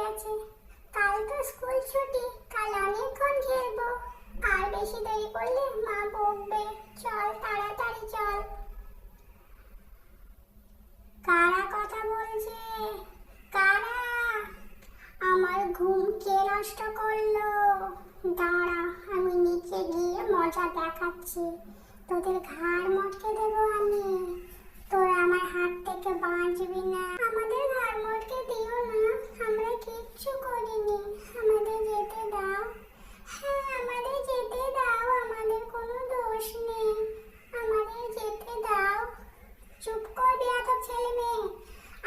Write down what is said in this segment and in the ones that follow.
গেছে। কাল তো স্কুল ছুটি, কাল অনেকক্ষণ খেলবো। আর বেশি দেরি করলে মা বকবে। চল তাড়াতাড়ি চল। কারা কথা বলছে? কারা? আমার ঘুম কে নষ্ট করলো? দাঁড়া, আমি নিচে গিয়ে মজা দেখাচ্ছি। তোদের ঘাড় মটকে দেবো আমি। তোরা আমার হাত থেকে বাঁচবি না। আমাদের ঘাড় মটকে দিও না, আমরা কিচ্ছু করিনি। আমাদের যেতে দাও। হ্যাঁ, আমাদের যেতে দাও, আমাদের কোনো দোষ নেই। আমাদের যেতে দাও। চুপ কর বেয়াদব ছেলে মেয়ে।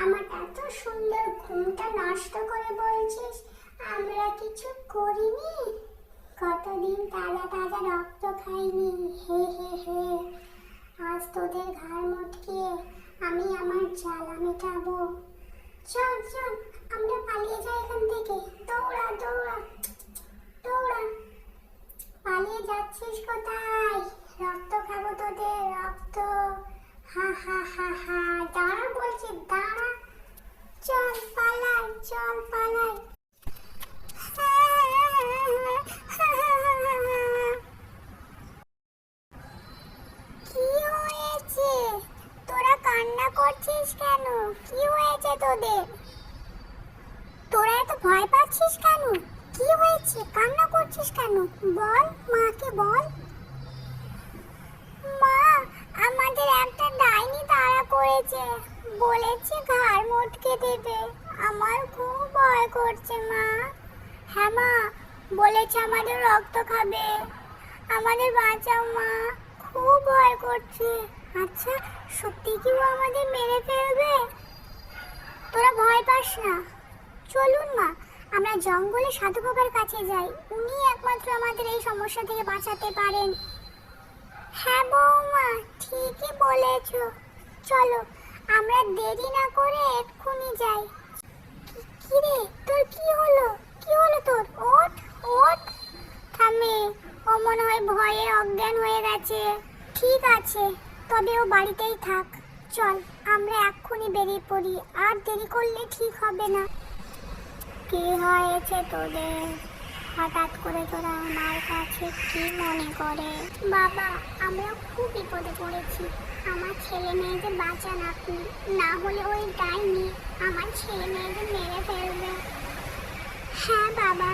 আমার এত সুন্দর ঘুমটা নষ্ট করে বলছিস আমরা কিছু করিনি? কতদিন তাজা তাজা রক্ত খাইনি। হে হে হে, আজ তোদের ঘাড় মটকিয়ে আমি আমার জ্বালা মেটাবো। চল চল, আমরা পালিয়ে যাই এখান থেকে। দৌড়া দৌড়া দৌড়া। পালিয়ে যাচ্ছিস কোথায়? রক্ত খাবো তোদের, রক্ত। হা হা হা হা, দাঁড়া বলছি, দাঁড়া। চল পালাই, চল পালাই। কি হয়েছে? তোরা কান্না করছিস কেন? কি হয়েছে তোদের? তোরা এত ভয় পাচ্ছিস কেন? কি হয়েছে? কান্না করছিস কেন? বল, মাকে বল। মা, আমাদের একটা ডাইনি তাড়া করেছে, বলেছে ঘাড় মটকে দেবে। আমার খুব ভয় করছে মা। হ্যাঁ মা, বলেছে আমাদের রক্ত খাবে। আমাদের বাঁচাও মা, খুব ভয় করছে। আচ্ছা, সত্যি কি ও আমাদের মেরে ফেলবে? তোরা ভয় পাস না, চলুন মা আমরা জঙ্গলে সাধু বাবার কাছে যাই। উনি একমাত্র আমাদের এই সমস্যা থেকে বাঁচাতে পারেন। হ্যাঁ বৌমা, ঠিকই বলেছ। চলো, আমরা দেরি না করে এক্ষুনি যাই। কি রে, তোর কি হলো? কি হলো তোর? ওঠ ওঠ। থামে, ও মনে হয় ভয়ে অজ্ঞান হয়ে গেছে। ঠিক আছে, তবে ও বাড়িতেই থাক। চল, আমরা এক্ষুনি বেরিয়ে পড়ি, আর দেরি করলে ঠিক হবে না। কি হয়েছে তোদের? হঠাৎ করে তোরা আমার কাছে কি মনে করে? বাবা, আমরা খুব বিপদে পড়েছি। আমার ছেলে মেয়েদের বাঁচান আপনি, না হলে ওই ডাইনি আমার ছেলে মেয়েদের মেরে ফেলবে। হ্যাঁ বাবা,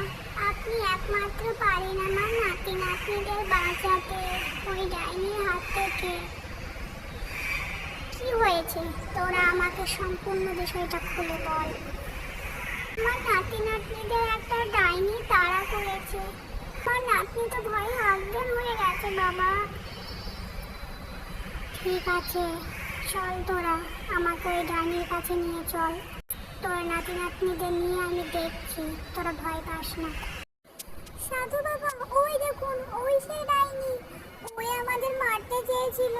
আপনি একমাত্র পারেন আমার নাতি নাতনিদের বাঁচাতে ওই ডাইনির হাত থেকে। কি হয়েছে তোরা আমাকে সম্পূর্ণ বিষয়টা খুলে বল। আমার নাতি নাতনিদের একটা ডাইনি তাড়া করেছে। আমার নাতনি তো ভয়ে অজ্ঞান হয়ে গেছে বাবা। ঠিক আছে, চল তোরা আমাকে ওই ডাইনির কাছে নিয়ে চল। তোর নাতি নাতনিদের নিয়ে আমি দেখছি, তোরা ভয় পাস না। সাধু বাবা, ওই দেখুন, ওই সেই ডাইনি। ওই আমাদের মারতে চেয়েছিল।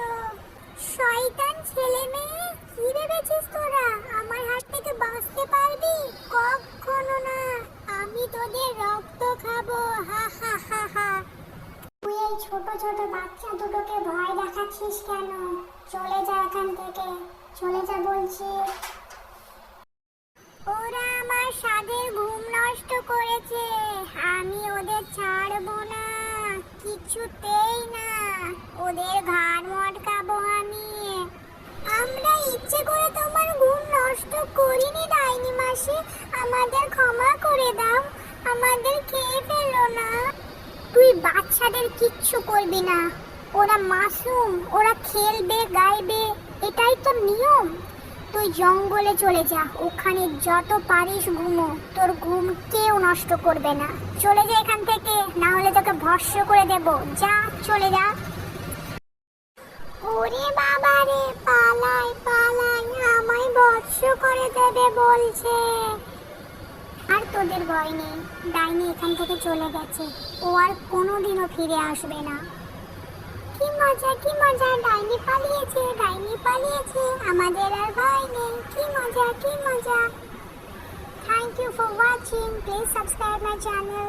শয়তান ছেলে মেয়ে, কি ভেবেছিস তোরা আমার হাত থেকে বাঁচতে পারবি? কখনো না, আমি তোদের রক্ত খাবো। হা হা হা হা। তুই এই ছোট ছোট বাচ্চা দুটোকে ভয় দেখাচ্ছিস কেন? চলে যা এখান থেকে, চলে যা বলছি। ওরা আমার সাদের ঘুম নষ্ট করেছে, আমি ওদের ছাড়বো না, কিছুতেই না। ওদের ঘাড় মটকাবো আমি। আমরা ইচ্ছে করে তোমার ঘুম নষ্ট করিনি ডাইনি মাসি, আমাদের ক্ষমা করে দাও, আমাদের খেয়ে ফেলো না। তুই বাচ্চাদের কিচ্ছু করবি না, ওরা মাসুম, ওরা খেলবে গাইবে, এটাই তো নিয়ম। তুই জঙ্গলে চলে যা, ওখানে যত পারিস ঘুমো, তোর ঘুম কেউ নষ্ট করবে না। চলে যা এখান থেকে, না হলে তোকে ভস্ম করে দেব। যা, চলে যা। ওরে বাবা রে, পালাই পালাই, আমায় ভস্ম করে দেবে বলছে। আর তোদের ভয় নেই, ডাইনি এখান থেকে চলে গেছে, ও আর কোনোদিনও ফিরে আসবে না। কি মজা, কি মজা, ডাইনি পালিয়েছে, ডাইনি পালিয়েছে, আমাদের আর ভয় নেই। কি মজা, কি মজা। Thank you for watching. Please subscribe my channel.